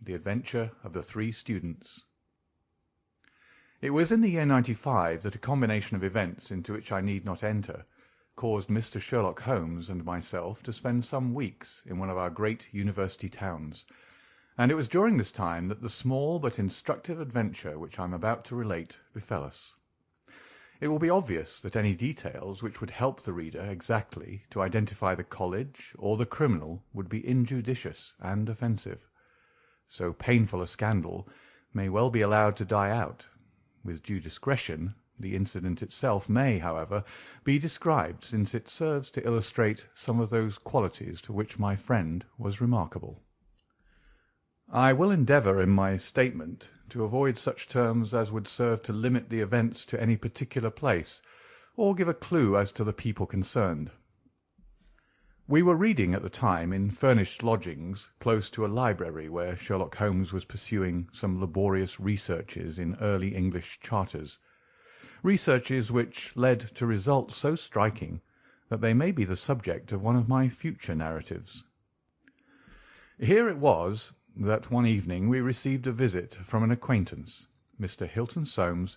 The Adventure of the Three Students. It was in the year 95 that a combination of events into which I need not enter caused Mr. Sherlock Holmes and myself to spend some weeks in one of our great university towns, and it was during this time that the small but instructive adventure which I am about to relate befell us. It will be obvious that any details which would help the reader exactly to identify the college or the criminal would be injudicious and offensive. So painful a scandal may well be allowed to die out. With due discretion, the incident itself may, however, be described, since it serves to illustrate some of those qualities to which my friend was remarkable. I will endeavour in my statement to avoid such terms as would serve to limit the events to any particular place, or give a clue as to the people concerned. We were reading at the time in furnished lodgings close to a library where Sherlock Holmes was pursuing some laborious researches in early English charters, researches which led to results so striking that they may be the subject of one of my future narratives. Here it was that one evening we received a visit from an acquaintance, Mr. Hilton Soames,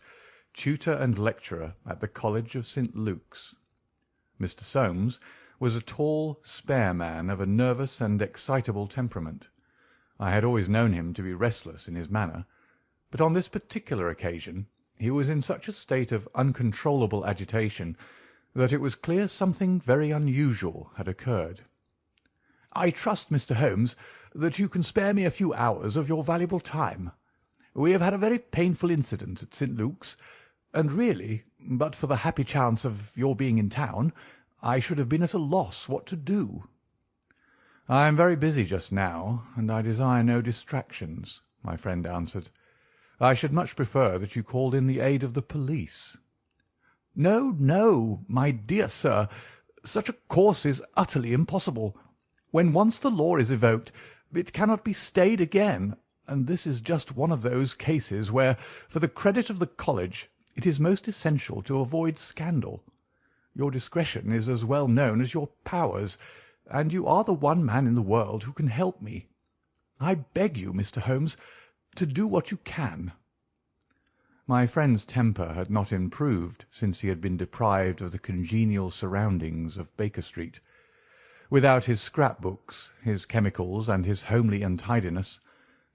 tutor and lecturer at the College of St. Luke's. Mr. Soames was a tall, spare man of a nervous and excitable temperament. I had always known him to be restless in his manner, but on this particular occasion he was in such a state of uncontrollable agitation that it was clear something very unusual had occurred. "I trust, Mr. Holmes, that you can spare me a few hours of your valuable time. We have had a very painful incident at St. Luke's, and really, but for the happy chance of your being in town, I should have been at a loss what to do." "I am very busy just now, and I desire no distractions," my friend answered. "I should much prefer that you called in the aid of the police." "No, no, my dear sir. Such a course is utterly impossible. When once the law is evoked, it cannot be stayed again, and this is just one of those cases where, for the credit of the college, it is most essential to avoid scandal. Your discretion is as well known as your powers, and you are the one man in the world who can help me. I beg you, Mr. Holmes, to do what you can." My friend's temper had not improved since he had been deprived of the congenial surroundings of Baker Street. Without his scrap-books, his chemicals, and his homely untidiness,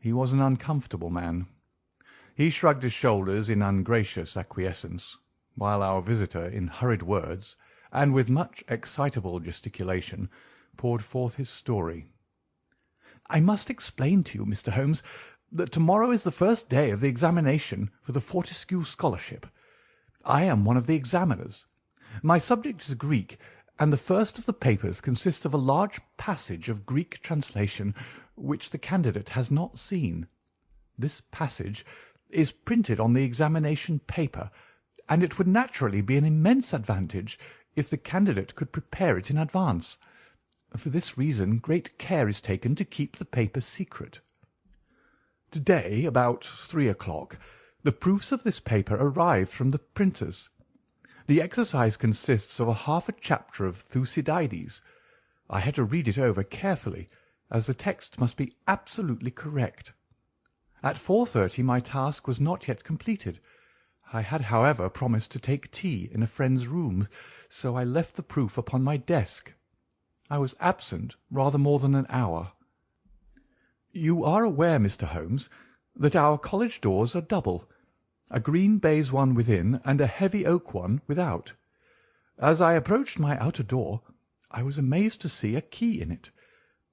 he was an uncomfortable man. He shrugged his shoulders in ungracious acquiescence, while our visitor, in hurried words, and with much excitable gesticulation, poured forth his story. "I must explain to you, Mr. Holmes, that to-morrow is the first day of the examination for the Fortescue Scholarship. I am one of the examiners. My subject is Greek, and the first of the papers consists of a large passage of Greek translation which the candidate has not seen. This passage is printed on the examination paper, and it would naturally be an immense advantage if the candidate could prepare it in advance. For this reason great care is taken to keep the paper secret. To-day, about 3 o'clock, the proofs of this paper arrived from the printers. The exercise consists of half a chapter of Thucydides. I had to read it over carefully, as the text must be absolutely correct. At 4:30 my task was not yet completed. I had, however, promised to take tea in a friend's room, so I left the proof upon my desk. I was absent rather more than an hour. You are aware, Mr. Holmes, that our college doors are double, a green baize one within and a heavy oak one without. As I approached my outer door, I was amazed to see a key in it.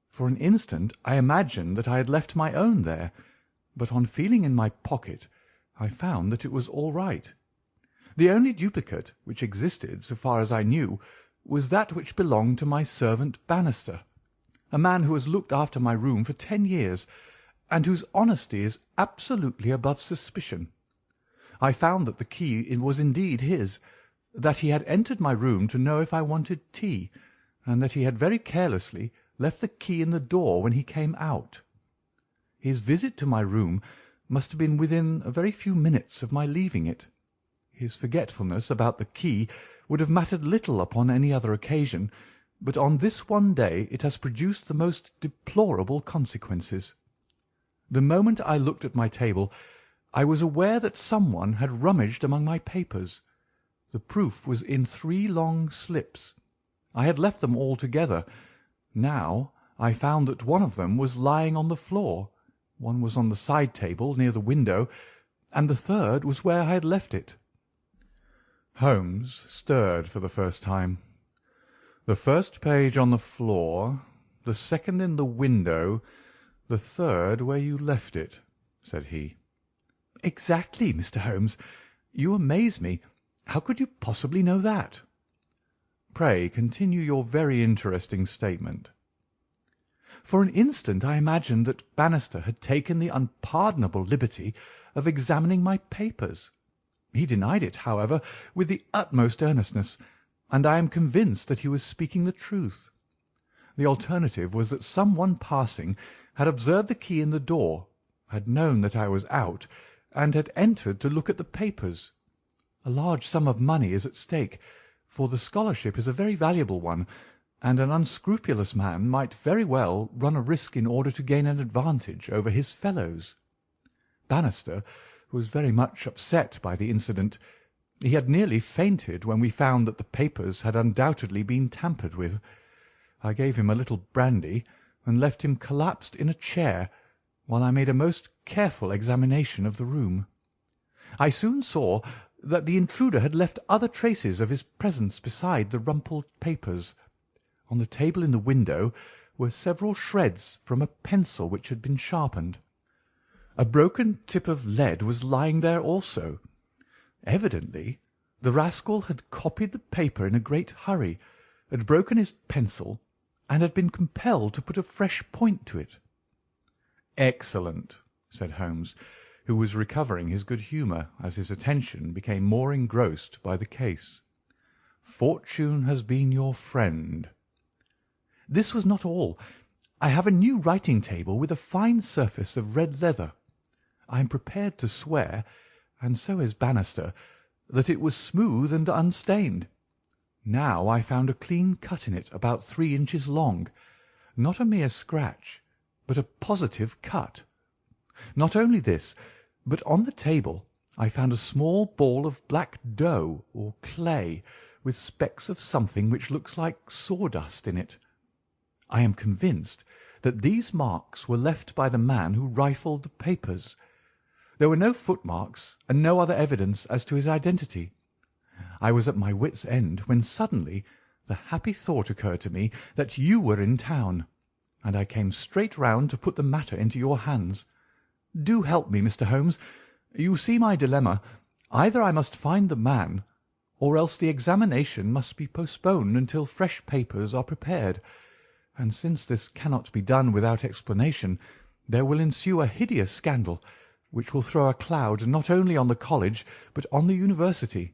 For an instant I imagined that I had left my own there, but on feeling in my pocket I found that it was all right. The only duplicate which existed, so far as I knew, was that which belonged to my servant Bannister, a man who has looked after my room for 10 years, and whose honesty is absolutely above suspicion. I found that the key was indeed his, that he had entered my room to know if I wanted tea, and that he had very carelessly left the key in the door when he came out. His visit to my room must have been within a very few minutes of my leaving it. His forgetfulness about the key would have mattered little upon any other occasion, but on this one day it has produced the most deplorable consequences. The moment I looked at my table, I was aware that someone had rummaged among my papers. The proof was in 3 long slips. I had left them all together. Now I found that one of them was lying on the floor, one was on the side table near the window, and the third was where I had left it. Holmes stirred for the first time. "The first page on the floor, the second in the window, the third where you left it," said he. "Exactly, Mr. Holmes. You amaze me. How could you possibly know that?" "Pray continue your very interesting statement." "For an instant I imagined that Bannister had taken the unpardonable liberty of examining my papers. He denied it, however, with the utmost earnestness, and I am convinced that he was speaking the truth. The alternative was that some one passing had observed the key in the door, had known that I was out, and had entered to look at the papers. A large sum of money is at stake, for the scholarship is a very valuable one, and an unscrupulous man might very well run a risk in order to gain an advantage over his fellows. Bannister was very much upset by the incident. He had nearly fainted when we found that the papers had undoubtedly been tampered with. I gave him a little brandy, and left him collapsed in a chair, while I made a most careful examination of the room. I soon saw that the intruder had left other traces of his presence beside the rumpled papers. On the table in the window were several shreds from a pencil which had been sharpened. A broken tip of lead was lying there also. Evidently the rascal had copied the paper in a great hurry, had broken his pencil, and had been compelled to put a fresh point to it." "Excellent," said Holmes, who was recovering his good humour as his attention became more engrossed by the case. "Fortune has been your friend." "This was not all. I have a new writing table with a fine surface of red leather. I am prepared to swear, and so is Bannister, that it was smooth and unstained. Now I found a clean cut in it about 3 inches long, not a mere scratch, but a positive cut. Not only this, but on the table I found a small ball of black dough or clay, with specks of something which looks like sawdust in it. I am convinced that these marks were left by the man who rifled the papers. There were no footmarks and no other evidence as to his identity. I was at my wits' end when suddenly the happy thought occurred to me that you were in town, and I came straight round to put the matter into your hands. Do help me, Mr. Holmes. You see my dilemma. Either I must find the man, or else the examination must be postponed until fresh papers are prepared, and since this cannot be done without explanation, there will ensue a hideous scandal, which will throw a cloud not only on the college but on the university.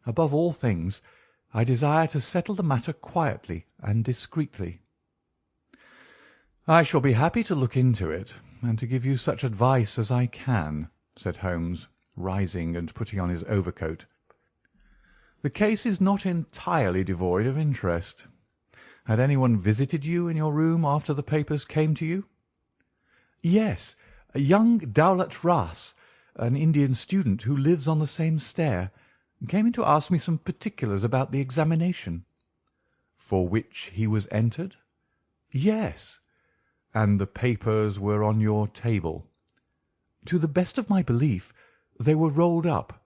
Above all things, I desire to settle the matter quietly and discreetly." "I shall be happy to look into it, and to give you such advice as I can," said Holmes, rising and putting on his overcoat. "The case is not entirely devoid of interest. Had anyone visited you in your room after the papers came to you?" "Yes, a young Dowlett Ras, an Indian student who lives on the same stair, came in to ask me some particulars about the examination." "For which he was entered?" "Yes." "And the papers were on your table?" "To the best of my belief, they were rolled up."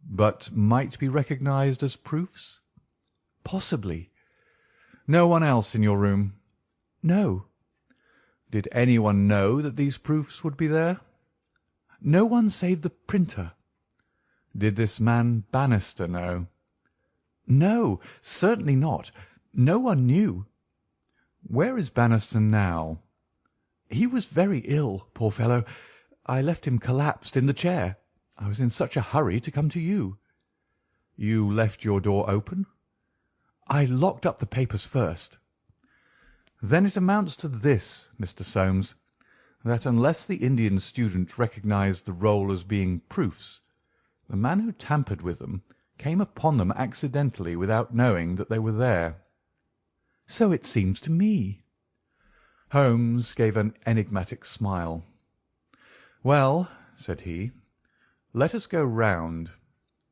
"But might be recognised as proofs?" "Possibly." "No one else in your room?" "No." "Did anyone know that these proofs would be there?" "No one save the printer." "Did this man Bannister know?" "No, certainly not. No one knew." "Where is Bannister now?" "He was very ill, poor fellow. I left him collapsed in the chair. I was in such a hurry to come to you." "You left your door open?" "I locked up the papers first." "Then it amounts to this, Mr. Soames, that unless the Indian student recognised the roll as being proofs, the man who tampered with them came upon them accidentally without knowing that they were there." "So it seems to me." Holmes gave an enigmatic smile. "Well," said he, "let us go round.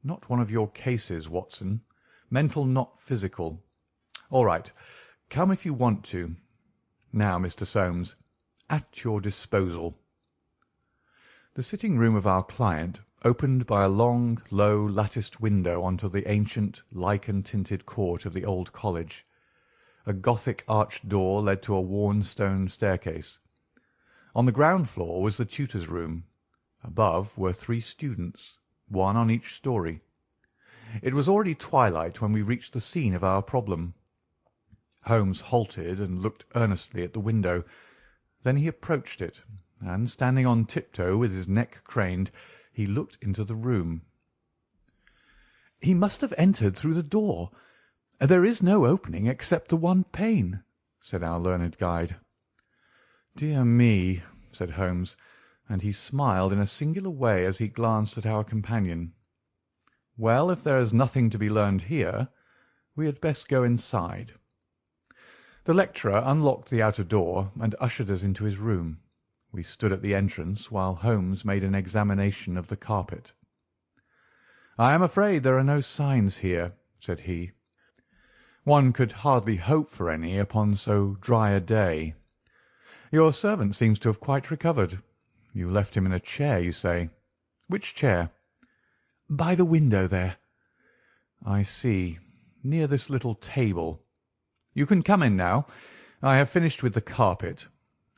Not one of your cases, Watson. Mental, not physical. All right. Come if you want to. Now, Mr. Soames, at your disposal." The sitting-room of our client opened by a long, low, latticed window onto the ancient, lichen-tinted court of the old college. A Gothic arched door led to a worn stone staircase. On the ground floor was the tutor's room. Above were 3 students, one on each story. It was already twilight when we reached the scene of our problem. Holmes halted and looked earnestly at the window. Then he approached it, and, standing on tiptoe with his neck craned, he looked into the room. "He must have entered through the door. There is no opening except the one pane," said our learned guide. "Dear me," said Holmes, and he smiled in a singular way as he glanced at our companion. "Well, if there is nothing to be learned here, we had best go inside." The lecturer unlocked the outer door and ushered us into his room. We stood at the entrance while Holmes made an examination of the carpet. "I am afraid there are no signs here," said he. "One could hardly hope for any upon so dry a day. Your servant seems to have quite recovered. You left him in a chair, you say. Which chair?" "By the window there." "I see. Near this little table. You can come in now. I have finished with the carpet.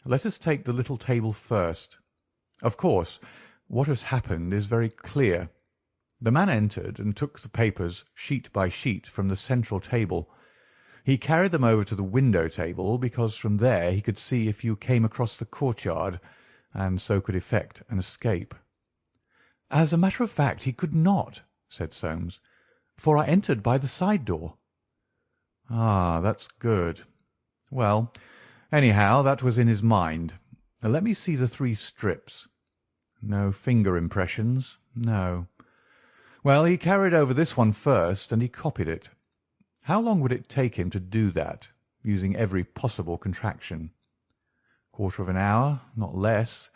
Let us take the little table first. Of course, what has happened is very clear. The man entered and took the papers sheet by sheet from the central table. He carried them over to the window table because from there he could see if you came across the courtyard, and so could effect an escape." "As a matter of fact, he could not," said Soames, "for I entered by the side door." "Ah, that's good. Well, anyhow, that was in his mind. Let me see the 3 strips. No finger impressions. No. Well, he carried over this one first, and he copied it. How long would it take him to do that, using every possible contraction? Quarter of an hour, not less.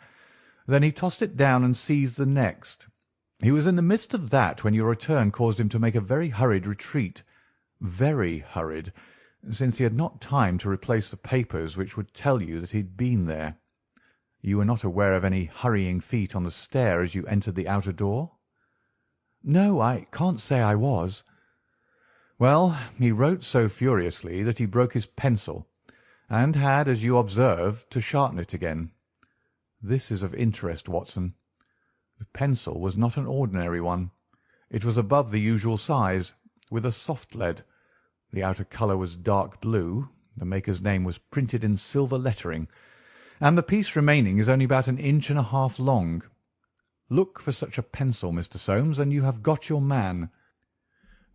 Then he tossed it down and seized the next. He was in the midst of that when your return caused him to make a very hurried retreat. Very hurried, since he had not time to replace the papers which would tell you that he had been there. You were not aware of any hurrying feet on the stair as you entered the outer door?" "No, I can't say I was." "Well, he wrote so furiously that he broke his pencil, and had, as you observe, to sharpen it again. This is of interest, Watson. The pencil was not an ordinary one. It was above the usual size, with a soft lead. The outer colour was dark blue, the maker's name was printed in silver lettering, and the piece remaining is only about 1.5 inches long. Look for such a pencil, Mr. Soames, and you have got your man.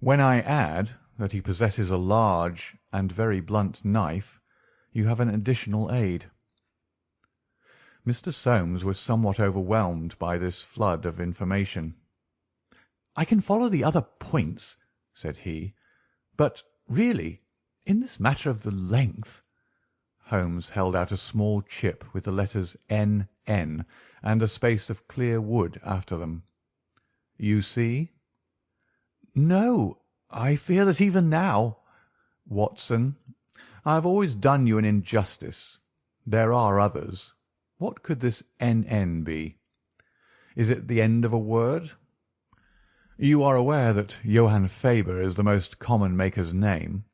When I add that he possesses a large and very blunt knife, you have an additional aid." Mr. Soames was somewhat overwhelmed by this flood of information. "I can follow the other points," said he, "but really, in this matter of the length—" Holmes held out a small chip with the letters N.N. and a space of clear wood after them. "You see?" "No, I fear that even now—" "Watson, I have always done you an injustice. There are others. What could this N.N. be? Is it the end of a word? You are aware that Johann Faber is the most common maker's name.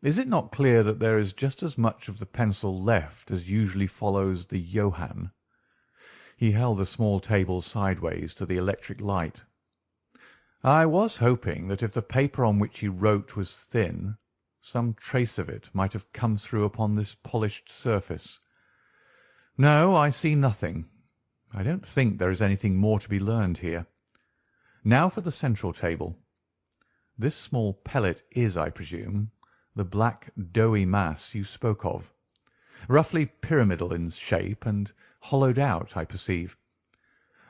Is it not clear that there is just as much of the pencil left as usually follows the Johann?" He held the small table sideways to the electric light. "I was hoping that if the paper on which he wrote was thin, some trace of it might have come through upon this polished surface. No, I see nothing. I don't think there is anything more to be learned here. Now for the central table. This small pellet is, I presume, the black doughy mass you spoke of. Roughly pyramidal in shape and hollowed out, I perceive.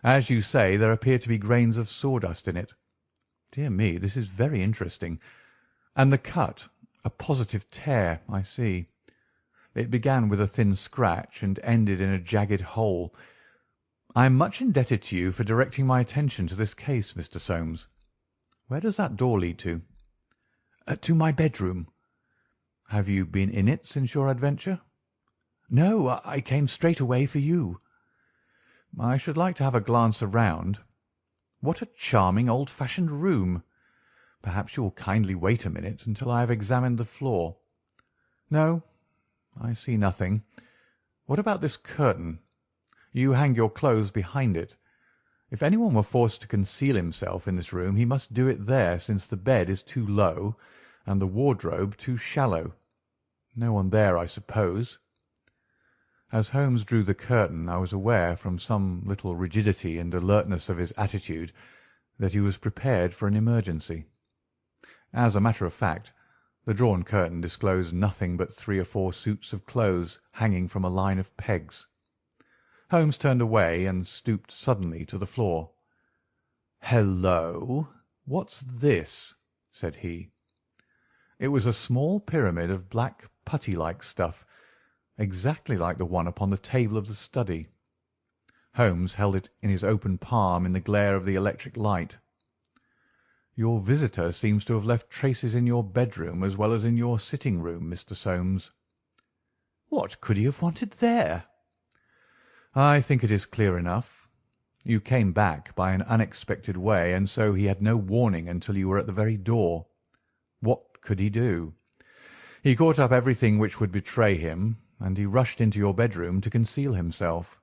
As you say, there appear to be grains of sawdust in it. Dear me, this is very interesting. And the cut, a positive tear, I see. It began with a thin scratch and ended in a jagged hole. I am much indebted to you for directing my attention to this case, Mr. Soames. Where does that door lead to?" "To my bedroom." "Have you been in it since your adventure?" "No, I came straight away for you." "I should like to have a glance around. What a charming old-fashioned room! Perhaps you will kindly wait a minute until I have examined the floor. No, I see nothing. What about this curtain? You hang your clothes behind it. If anyone were forced to conceal himself in this room, he must do it there, since the bed is too low and the wardrobe too shallow. No one there, I suppose." As Holmes drew the curtain, I was aware, from some little rigidity and alertness of his attitude, that he was prepared for an emergency. As a matter of fact, the drawn curtain disclosed nothing but 3 or 4 suits of clothes hanging from a line of pegs. Holmes turned away and stooped suddenly to the floor. "Hello! What's this?" said he. It was a small pyramid of black putty-like stuff, exactly like the one upon the table of the study. Holmes held it in his open palm in the glare of the electric light. "Your visitor seems to have left traces in your bedroom as well as in your sitting-room, Mr. Soames." "What could he have wanted there?" "I think it is clear enough. You came back by an unexpected way, and so he had no warning until you were at the very door. What could he do? He caught up everything which would betray him, and he rushed into your bedroom to conceal himself."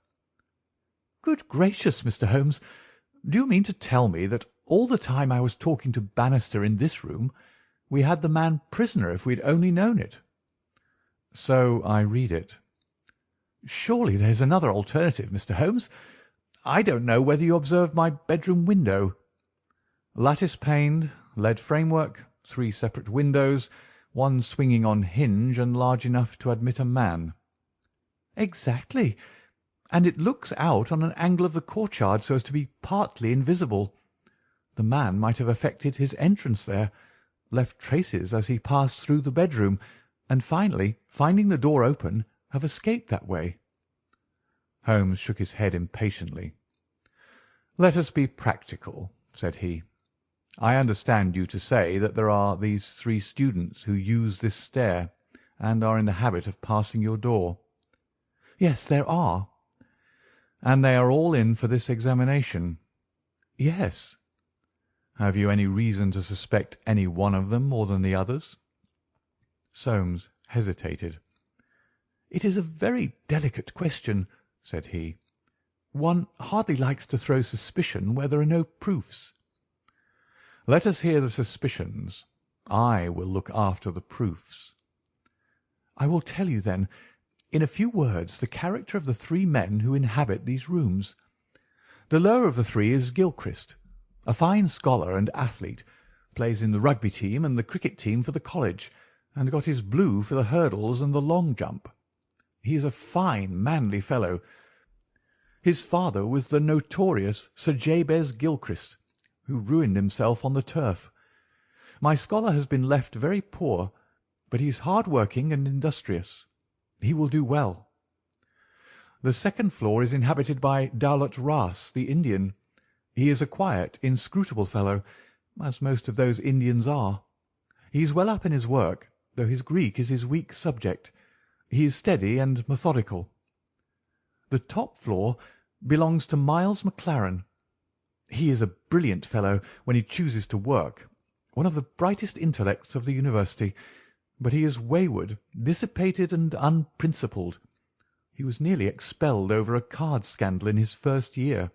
"Good gracious, Mr. Holmes! Do you mean to tell me that all the time I was talking to Bannister in this room we had the man prisoner if we had only known it?" "So I read it." "Surely there's another alternative, Mr. Holmes. I don't know whether you observed my bedroom window." "Lattice-paned, lead framework, 3 separate windows, one swinging on hinge and large enough to admit a man." "Exactly. And it looks out on an angle of the courtyard so as to be partly invisible. The man might have effected his entrance there, left traces as he passed through the bedroom, and finally, finding the door open, have escaped that way." Holmes shook his head impatiently. "Let us be practical," said he. "I understand you to say that there are these 3 students who use this stair, and are in the habit of passing your door." "Yes, there are." "And they are all in for this examination?" "Yes." "Have you any reason to suspect any one of them more than the others?" Soames hesitated. "It is a very delicate question," said he. "One hardly likes to throw suspicion where there are no proofs." "Let us hear the suspicions. I will look after the proofs." "I will tell you, then, in a few words, the character of the 3 men who inhabit these rooms. The lower of the 3 is Gilchrist, a fine scholar and athlete, plays in the rugby team and the cricket team for the college, and got his blue for the hurdles and the long jump. He is a fine, manly fellow. His father was the notorious Sir Jabez Gilchrist, who ruined himself on the turf. My scholar has been left very poor, but he is hard-working and industrious. He will do well. The second floor is inhabited by Dowlett Ras, the Indian. He is a quiet, inscrutable fellow, as most of those Indians are. He is well up in his work, though his Greek is his weak subject. He is steady and methodical. The top floor belongs to Miles Maclaren. He is a brilliant fellow when he chooses to work, one of the brightest intellects of the university, but he is wayward, dissipated, and unprincipled. He was nearly expelled over a card scandal in his first year.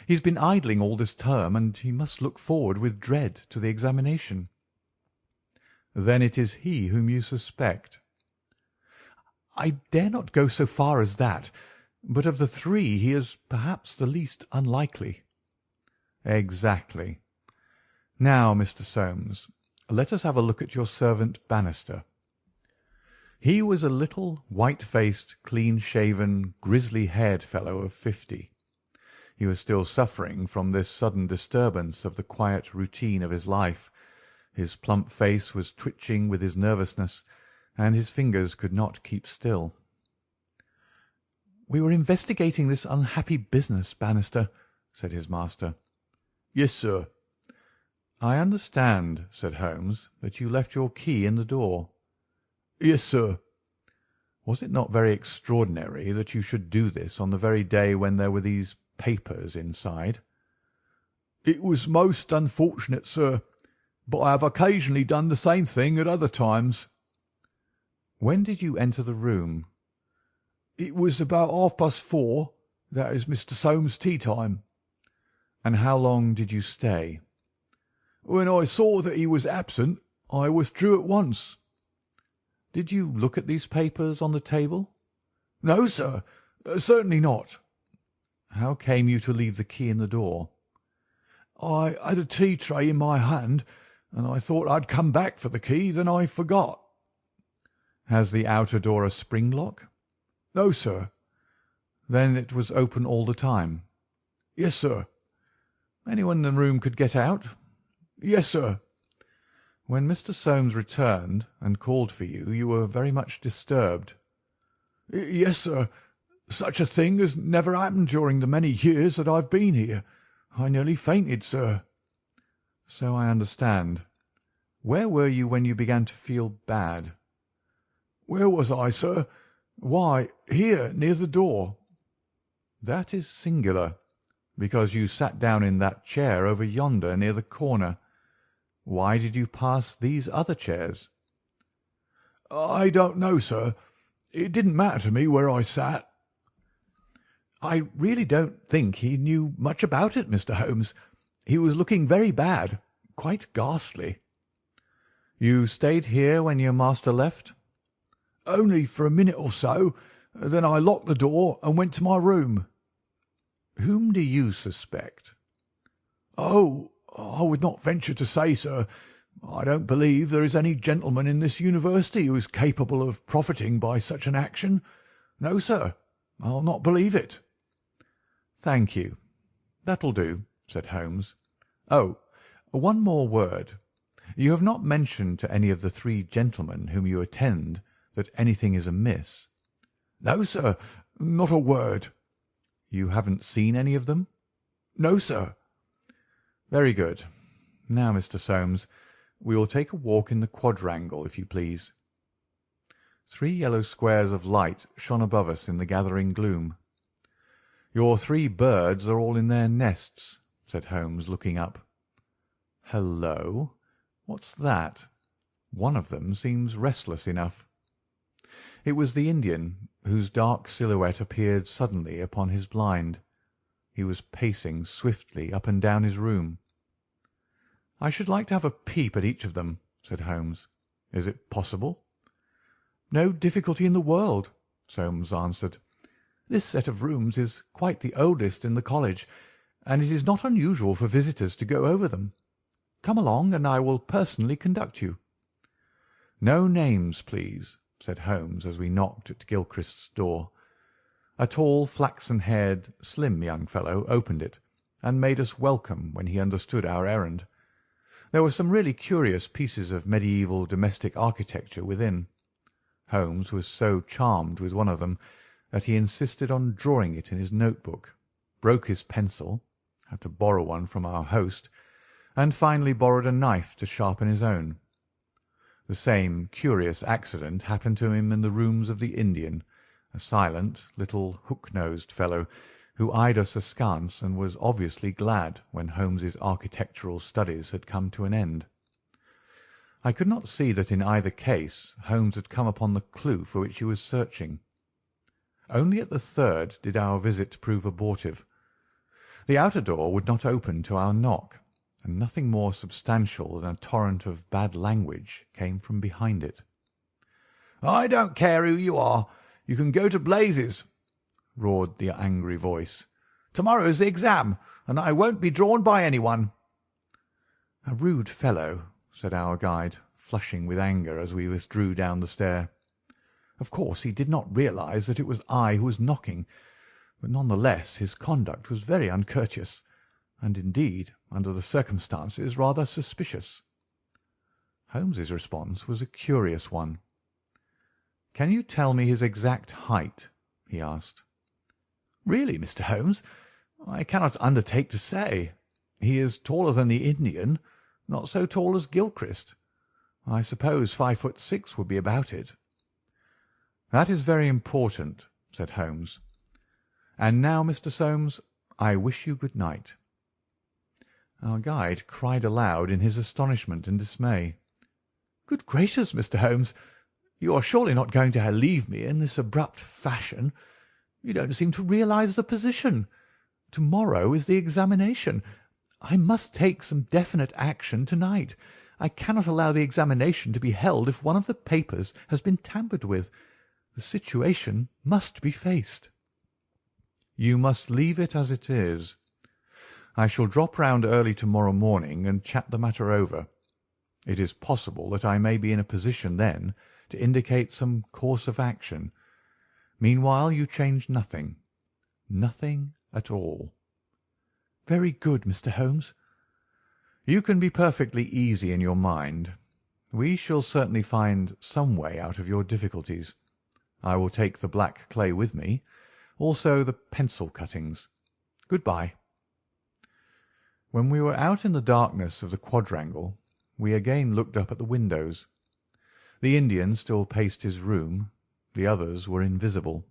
He has been idling all this term, and he must look forward with dread to the examination." "Then it is he whom you suspect?" "I dare not go so far as that, but of the 3 he is perhaps the least unlikely." "Exactly. Now, Mr. Soames, let us have a look at your servant Bannister." He was a little, white-faced, clean-shaven, grizzly-haired fellow of 50. He was still suffering from this sudden disturbance of the quiet routine of his life. His plump face was twitching with his nervousness, and his fingers could not keep still. "We were investigating this unhappy business, Bannister," said his master. "Yes, sir." "I understand," said Holmes, "that you left your key in the door." "Yes, sir." "Was it not very extraordinary that you should do this on the very day when there were these papers inside?" "It was most unfortunate, sir, but I have occasionally done the same thing at other times." "When did you enter the room?" "It was about 4:30. That is Mr. Soames' tea time." "And how long did you stay?" "When I saw that he was absent, I withdrew at once." "Did you look at these papers on the table?" "No, sir, certainly not." "How came you to leave the key in the door?" "I had a tea tray in my hand, and I thought I'd come back for the key, then I forgot." "Has the outer door a spring lock?" "No, sir." "Then it was open all the time?" "Yes, sir." "Anyone in the room could get out?" "Yes, sir." "When Mr. Soames returned and called for you, you were very much disturbed?" "Yes, sir. Such a thing has never happened during the many years that I've been here. I nearly fainted, sir." "So I understand. Where were you when you began to feel bad?" "Where was I, sir? Why, here, near the door." "That is singular, because you sat down in that chair over yonder near the corner. Why did you pass these other chairs?" "I don't know, sir. It didn't matter to me where I sat." "I really don't think he knew much about it, Mr. Holmes. He was looking very bad, quite ghastly." "You stayed here when your master left?" "Only for a minute or so. Then I locked the door and went to my room." "Whom do you suspect?" "Oh, I would not venture to say, sir. I don't believe there is any gentleman in this university who is capable of profiting by such an action. No, sir, I'll not believe it." "Thank you. That'll do," said Holmes. "Oh, one more word. You have not mentioned to any of the three gentlemen whom you attend that anything is amiss?" "No, sir, not a word." "You haven't seen any of them?" "No, sir." "Very good. Now, Mr. Soames, we will take a walk in the quadrangle, if you please." 3 yellow squares of light shone above us in the gathering gloom. "Your 3 birds are all in their nests," said Holmes, looking up. "Hullo! What's that? One of them seems restless enough." It was the Indian, whose dark silhouette appeared suddenly upon his blind. He was pacing swiftly up and down his room. "I should like to have a peep at each of them," said Holmes. "Is it possible?" "No difficulty in the world," Soames answered. "This set of rooms is quite the oldest in the college, and it is not unusual for visitors to go over them. Come along, and I will personally conduct you." "No names, please," said Holmes as we knocked at Gilchrist's door. A tall, flaxen-haired, slim young fellow opened it, and made us welcome when he understood our errand. There were some really curious pieces of mediaeval domestic architecture within. Holmes was so charmed with one of them that he insisted on drawing it in his notebook, broke his pencil, had to borrow one from our host, and finally borrowed a knife to sharpen his own. The same curious accident happened to him in the rooms of the Indian, a silent, little, hook-nosed fellow who eyed us askance and was obviously glad when Holmes's architectural studies had come to an end. I could not see that in either case Holmes had come upon the clue for which he was searching. Only at the third did our visit prove abortive. The outer door would not open to our knock, and nothing more substantial than a torrent of bad language came from behind it. "I don't care who you are. You can go to blazes," roared the angry voice. "Tomorrow's the exam, and I won't be drawn by anyone." "A rude fellow," said our guide, flushing with anger as we withdrew down the stair. Of course he did not realize that it was I who was knocking, but none the less his conduct was very uncourteous, and indeed, under the circumstances, rather suspicious. Holmes's response was a curious one. "Can you tell me his exact height?" he asked. "Really, Mr. Holmes, I cannot undertake to say. He is taller than the Indian, not so tall as Gilchrist. I suppose 5 foot 6 would be about it." "That is very important," said Holmes. "And now, Mr. Soames, I wish you good night." Our guide cried aloud in his astonishment and dismay. "Good gracious, Mr. Holmes, you are surely not going to leave me in this abrupt fashion. You don't seem to realise the position. To-morrow is the examination. I must take some definite action to-night. I cannot allow the examination to be held if one of the papers has been tampered with. The situation must be faced." "You must leave it as it is. I shall drop round early to-morrow morning and chat the matter over. It is possible that I may be in a position then to indicate some course of action. Meanwhile you change nothing. Nothing at all." "Very good, Mr. Holmes." "You can be perfectly easy in your mind. We shall certainly find some way out of your difficulties. I will take the black clay with me, also the pencil cuttings. Good-bye." When we were out in the darkness of the quadrangle, we again looked up at the windows. The Indian still paced his room. The others were invisible.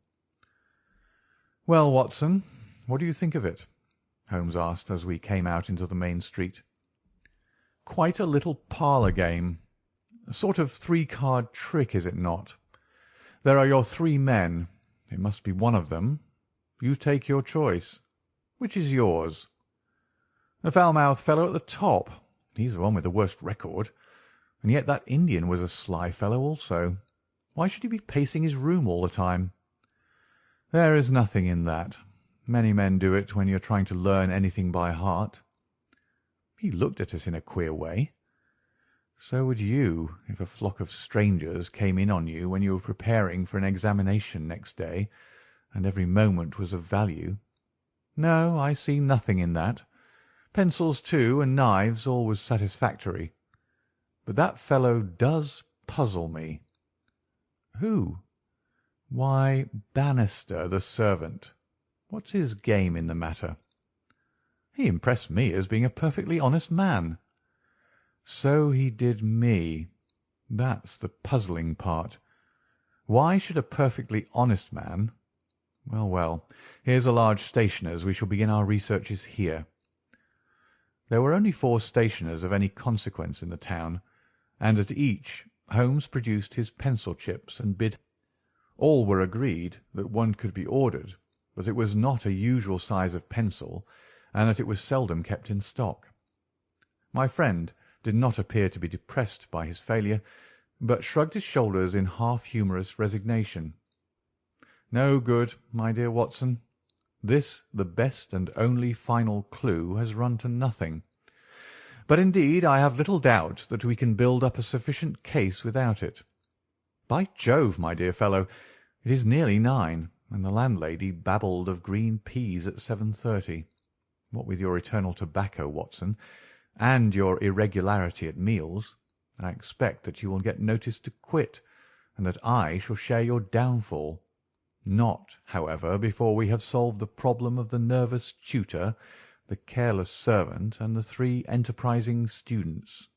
"Well, Watson, what do you think of it?" Holmes asked as we came out into the main street. "Quite a little parlour game. A sort of 3-card trick, is it not? There are your 3 men. It must be one of them. You take your choice. Which is yours? The foul-mouthed fellow at the top. He's the one with the worst record. And yet that Indian was a sly fellow also. Why should he be pacing his room all the time? There is nothing in that. Many men do it when you are trying to learn anything by heart. He looked at us in a queer way. So would you if a flock of strangers came in on you when you were preparing for an examination next day, and every moment was of value. No, I see nothing in that. Pencils, too, and knives always satisfactory. But that fellow does puzzle me." "Who?" "Why, Bannister, the servant. What's his game in the matter?" "He impressed me as being a perfectly honest man." "So he did me. That's the puzzling part. Why should a perfectly honest man— Well, well, here's a large stationer's. We shall begin our researches here." There were only 4 stationers of any consequence in the town, and at each Holmes produced his pencil chips and bid. All were agreed that one could be ordered, but it was not a usual size of pencil, and that it was seldom kept in stock. My friend did not appear to be depressed by his failure, but shrugged his shoulders in half-humorous resignation. "No good, my dear Watson. This, the best and only final clue, has run to nothing. But indeed I have little doubt that we can build up a sufficient case without it. By Jove, my dear fellow, it is nearly 9, and the landlady babbled of green peas at 7:30. What with your eternal tobacco, Watson, and your irregularity at meals, I expect that you will get notice to quit, and that I shall share your downfall. Not, however, before we have solved the problem of the nervous tutor, the careless servant, and the 3 enterprising students."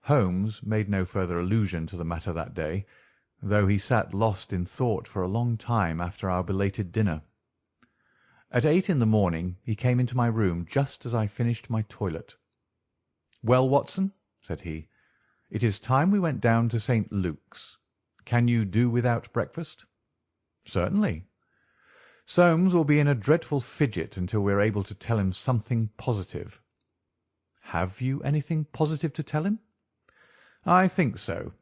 Holmes made no further allusion to the matter that day, though he sat lost in thought for a long time after our belated dinner. At 8 in the morning he came into my room just as I finished my toilet. "Well, Watson," said he, "it is time we went down to St. Luke's. Can you do without breakfast?" "Certainly." "Soames will be in a dreadful fidget until we are able to tell him something positive." "Have you anything positive to tell him?" "I think so."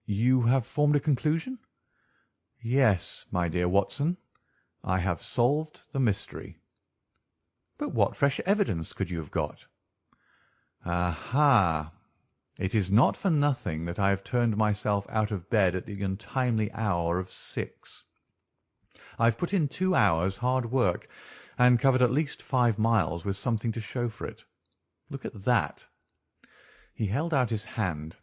"You have formed a conclusion?" "Yes, my dear Watson. I have solved the mystery." "But what fresh evidence could you have got?" "Aha! It is not for nothing that I have turned myself out of bed at the untimely hour of 6. I've put in 2 hours' hard work, and covered at least 5 miles with something to show for it. Look at that." He held out his hand.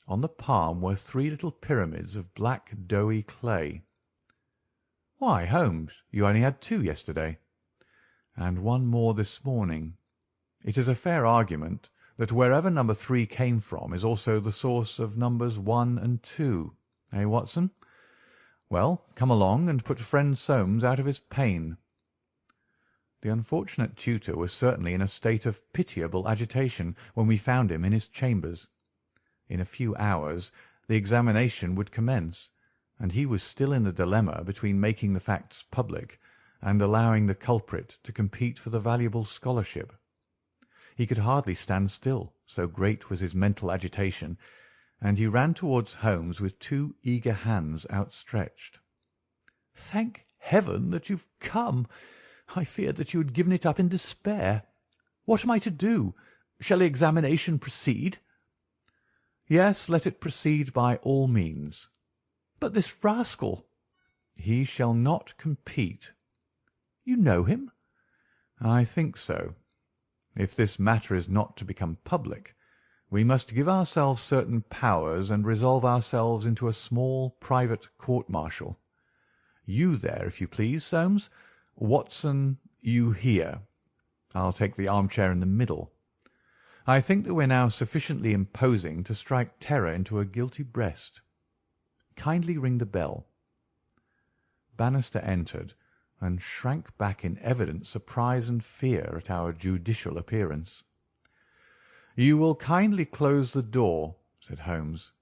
On the palm were 3 little pyramids of black doughy clay. "Why, Holmes, you only had 2 yesterday." "And 1 more this morning. It is a fair argument that wherever number 3 came from is also the source of numbers 1 and 2. Eh, Watson? Well, come along and put friend Soames out of his pain." The unfortunate tutor was certainly in a state of pitiable agitation when we found him in his chambers. In a few hours the examination would commence, and he was still in the dilemma between making the facts public and allowing the culprit to compete for the valuable scholarship. He could hardly stand still, so great was his mental agitation, and he ran towards Holmes with 2 eager hands outstretched. "Thank heaven that you've come! I feared that you had given it up in despair. What am I to do? Shall the examination proceed?" "Yes, let it proceed by all means." "But this rascal?" "He shall not compete." "You know him?" "I think so. If this matter is not to become public, we must give ourselves certain powers and resolve ourselves into a small private court-martial. You there, if you please, Soames. Watson, you here. I'll take the armchair in the middle. I think that we're now sufficiently imposing to strike terror into a guilty breast. Kindly ring the bell." Bannister entered, and shrank back in evident surprise and fear at our judicial appearance. "You will kindly close the door," said Holmes.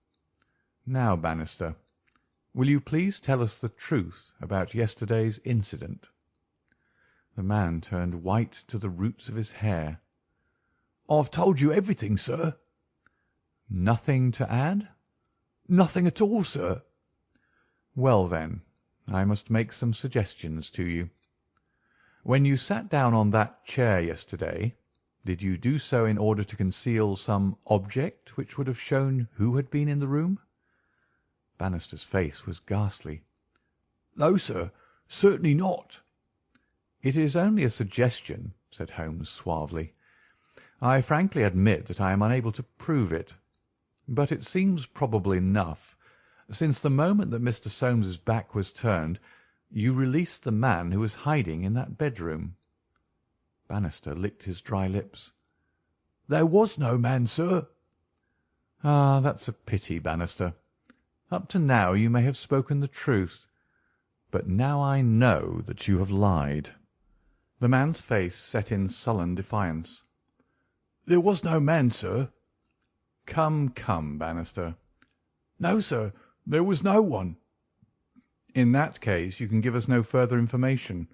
"Now, Bannister, will you please tell us the truth about yesterday's incident?" The man turned white to the roots of his hair. "I've told you everything, sir." "Nothing to add?" "Nothing at all, sir." "Well, then, I must make some suggestions to you. When you sat down on that chair yesterday, did you do so in order to conceal some object which would have shown who had been in the room?" Bannister's face was ghastly. "No, sir, certainly not." "It is only a suggestion," said Holmes suavely. "I frankly admit that I am unable to prove it, but it seems probable enough, since the moment that Mr. Soames's back was turned, you released the man who was hiding in that bedroom." Bannister licked his dry lips. "There was no man, sir." "Ah, that's a pity, Bannister. Up to now you may have spoken the truth, but now I know that you have lied." The man's face set in sullen defiance. "There was no man, sir." "Come, come, Bannister." "No, sir, there was no one." "In that case you can give us no further information.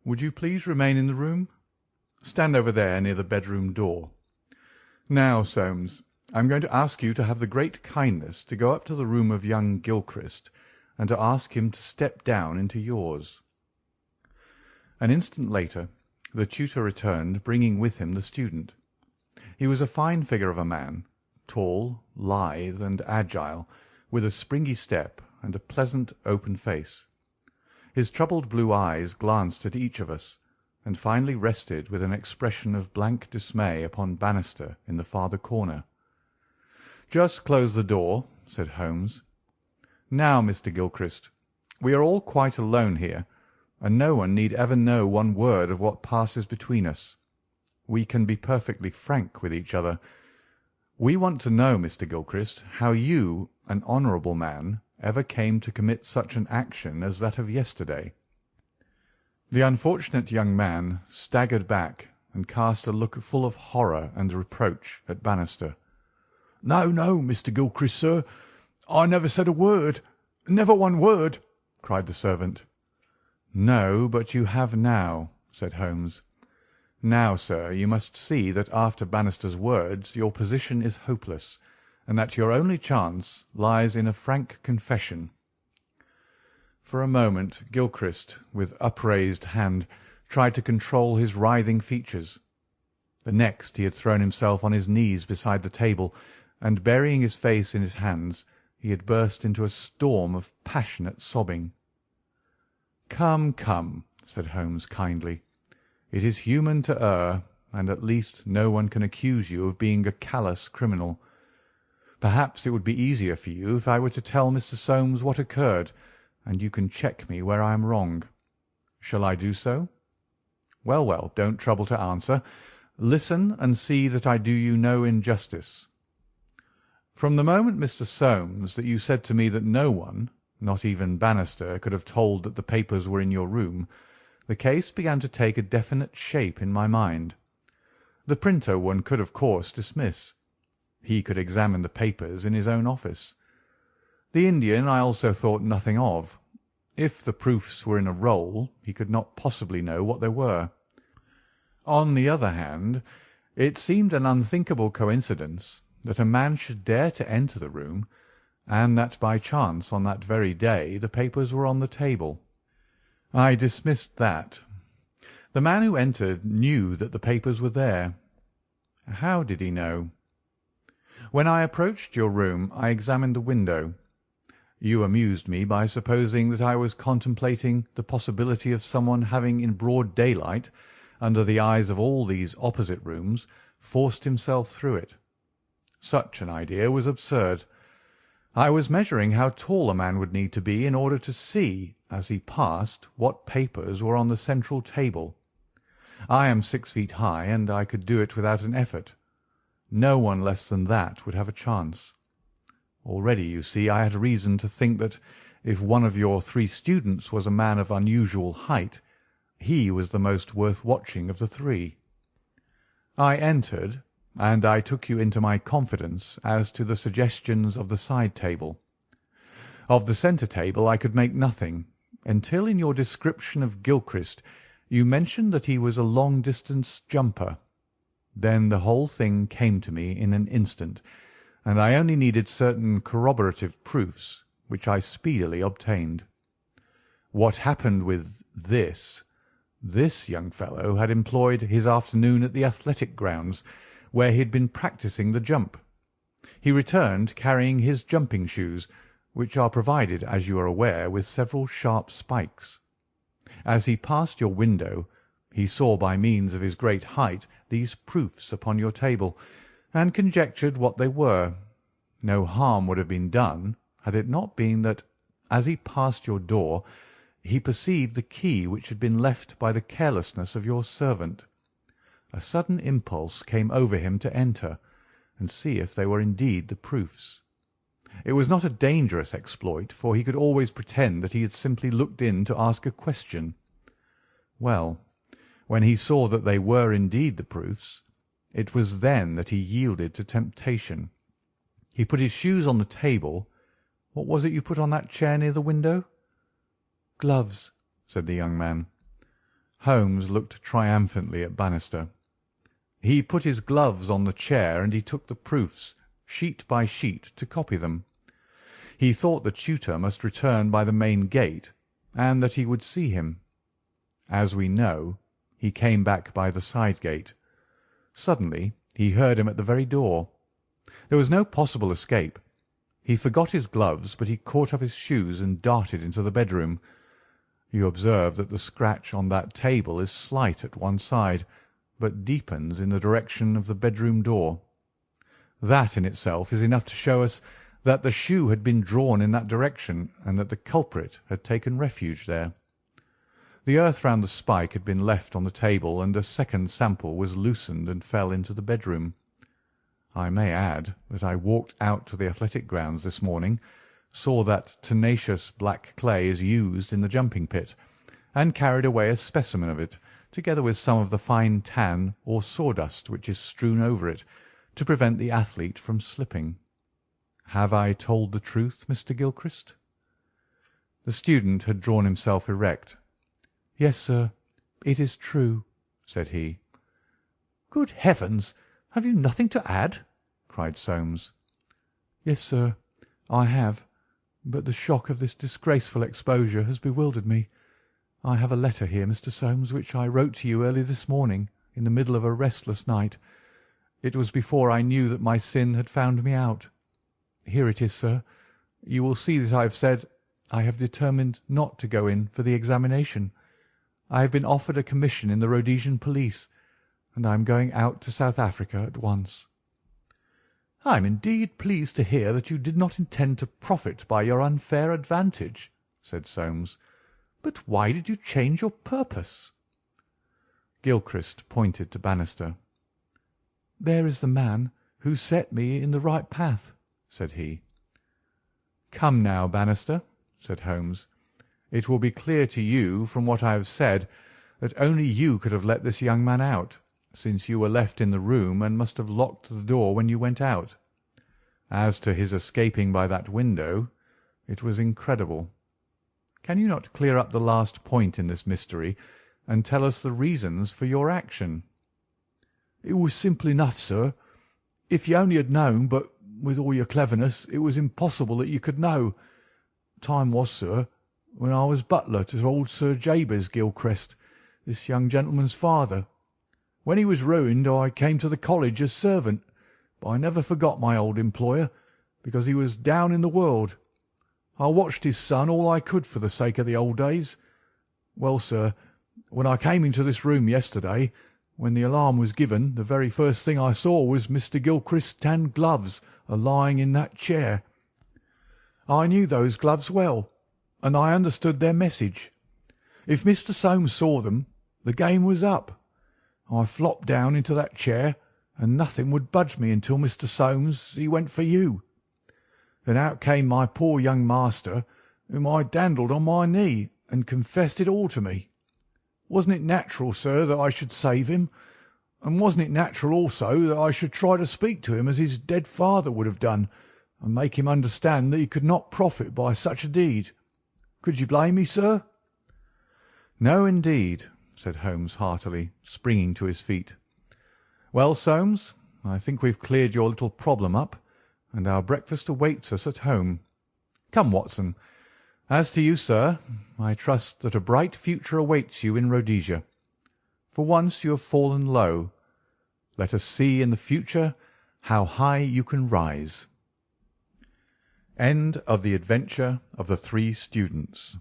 Would you please remain in the room? Stand over there near the bedroom door. Now, Soames, I am going to ask you to have the great kindness to go up to the room of young Gilchrist and to ask him to step down into yours." An instant later the tutor returned, bringing with him the student. He was a fine figure of a man, tall, lithe, and agile, with a springy step and a pleasant, open face. His troubled blue eyes glanced at each of us, and finally rested with an expression of blank dismay upon Bannister in the farther corner. "Just close the door," said Holmes. "Now, Mr. Gilchrist, we are all quite alone here, and no one need ever know one word of what passes between us. We can be perfectly frank with each other. We want to know, Mr. Gilchrist, how you, an honourable man, ever came to commit such an action as that of yesterday." The unfortunate young man staggered back and cast a look full of horror and reproach at Bannister. "No, no, Mr. Gilchrist, sir, I never said a word, never one word," cried the servant. "No, but you have now," said Holmes. "Now, sir, you must see that after Bannister's words your position is hopeless, and that your only chance lies in a frank confession." For a moment Gilchrist, with upraised hand, tried to control his writhing features. The next he had thrown himself on his knees beside the table, and burying his face in his hands, he had burst into a storm of passionate sobbing. "Come, come," said Holmes kindly. "It is human to err, and at least no one can accuse you of being a callous criminal. Perhaps it would be easier for you if I were to tell Mr. Soames what occurred, and you can check me where I am wrong. Shall I do so? Well, well, don't trouble to answer. Listen and see that I do you no injustice. From the moment, Mr. Soames, that you said to me that no one, not even Bannister, could have told that the papers were in your room, the case began to take a definite shape in my mind. The printer one could, of course, dismiss. He could examine the papers in his own office. The Indian I also thought nothing of. If the proofs were in a roll, he could not possibly know what they were. On the other hand, it seemed an unthinkable coincidence that a man should dare to enter the room, and that by chance on that very day the papers were on the table. I dismissed that. The man who entered knew that the papers were there. How did he know? When I approached your room I examined the window. You amused me by supposing that I was contemplating the possibility of someone having in broad daylight, under the eyes of all these opposite rooms, forced himself through it. Such an idea was absurd. I was measuring how tall a man would need to be in order to see, as he passed, what papers were on the central table. I am 6 feet high, and I could do it without an effort. No one less than that would have a chance. Already, you see, I had reason to think that if one of your 3 students was a man of unusual height, he was the most worth watching of the 3. I entered, and I took you into my confidence as to the suggestions of the side table. Of the centre table I could make nothing, until in your description of Gilchrist you mentioned that he was a long-distance jumper. Then the whole thing came to me in an instant, and I only needed certain corroborative proofs, which I speedily obtained. What happened with this young fellow had employed his afternoon at the athletic grounds, where he had been practising the jump. He returned carrying his jumping shoes, which are provided, as you are aware, with several sharp spikes. As he passed your window, he saw by means of his great height these proofs upon your table, and conjectured what they were. No harm would have been done had it not been that, as he passed your door, he perceived the key which had been left by the carelessness of your servant. A sudden impulse came over him to enter, and see if they were indeed the proofs. It was not a dangerous exploit, for he could always pretend that he had simply looked in to ask a question. Well, when he saw that they were indeed the proofs, it was then that he yielded to temptation. He put his shoes on the table. What was it you put on that chair near the window? Gloves, said the young man. Holmes looked triumphantly at Bannister. He put his gloves on the chair, and he took the proofs, sheet by sheet, to copy them. He thought the tutor must return by the main gate, and that he would see him. As we know, he came back by the side gate. Suddenly he heard him at the very door. There was no possible escape. He forgot his gloves, but he caught up his shoes and darted into the bedroom. You observe that the scratch on that table is slight at one side, but deepens in the direction of the bedroom door. That in itself is enough to show us that the shoe had been drawn in that direction, and that the culprit had taken refuge there. The earth round the spike had been left on the table, and a second sample was loosened and fell into the bedroom. I may add that I walked out to the athletic grounds this morning, saw that tenacious black clay is used in the jumping pit, and carried away a specimen of it, together with some of the fine tan or sawdust which is strewn over it, to prevent the athlete from slipping. Have I told the truth, Mr. Gilchrist? The student had drawn himself erect. Yes, sir, it is true, said he. Good heavens! Have you nothing to add? Cried Soames. Yes, sir, I have, but the shock of this disgraceful exposure has bewildered me. I have a letter here, Mr. Soames, which I wrote to you early this morning, in the middle of a restless night. It was before I knew that my sin had found me out. Here it is, sir. You will see that I have said I have determined not to go in for the examination. I have been offered a commission in the Rhodesian police, and I am going out to South Africa at once. I am indeed pleased to hear that you did not intend to profit by your unfair advantage, said Soames. "But why did you change your purpose?" Gilchrist pointed to Bannister. "There is the man who set me in the right path," said he. "Come now, Bannister," said Holmes. "It will be clear to you from what I have said that only you could have let this young man out, since you were left in the room and must have locked the door when you went out. As to his escaping by that window, it was incredible. Can you not clear up the last point in this mystery, and tell us the reasons for your action?" "It was simple enough, sir. If you only had known, but with all your cleverness it was impossible that you could know. Time was, sir, when I was butler to old Sir Jabez Gilchrist, this young gentleman's father. When he was ruined I came to the college as servant, but I never forgot my old employer, because he was down in the world. I watched his son all I could for the sake of the old days. Well, sir, when I came into this room yesterday, when the alarm was given, the very first thing I saw was Mr. Gilchrist's tan gloves lying in that chair. I knew those gloves well, and I understood their message. If Mr. Soames saw them, the game was up. I flopped down into that chair, and nothing would budge me until Mr. Soames he went for you. Then out came my poor young master, whom I dandled on my knee, and confessed it all to me. Wasn't it natural, sir, that I should save him? And wasn't it natural also that I should try to speak to him as his dead father would have done, and make him understand that he could not profit by such a deed? Could you blame me, sir?" "No, indeed," said Holmes heartily, springing to his feet. "Well, Soames, I think we've cleared your little problem up, and our breakfast awaits us at home. Come, Watson. As to you, sir, I trust that a bright future awaits you in Rhodesia. For once you have fallen low. Let us see in the future how high you can rise." End of The Adventure of the Three Students.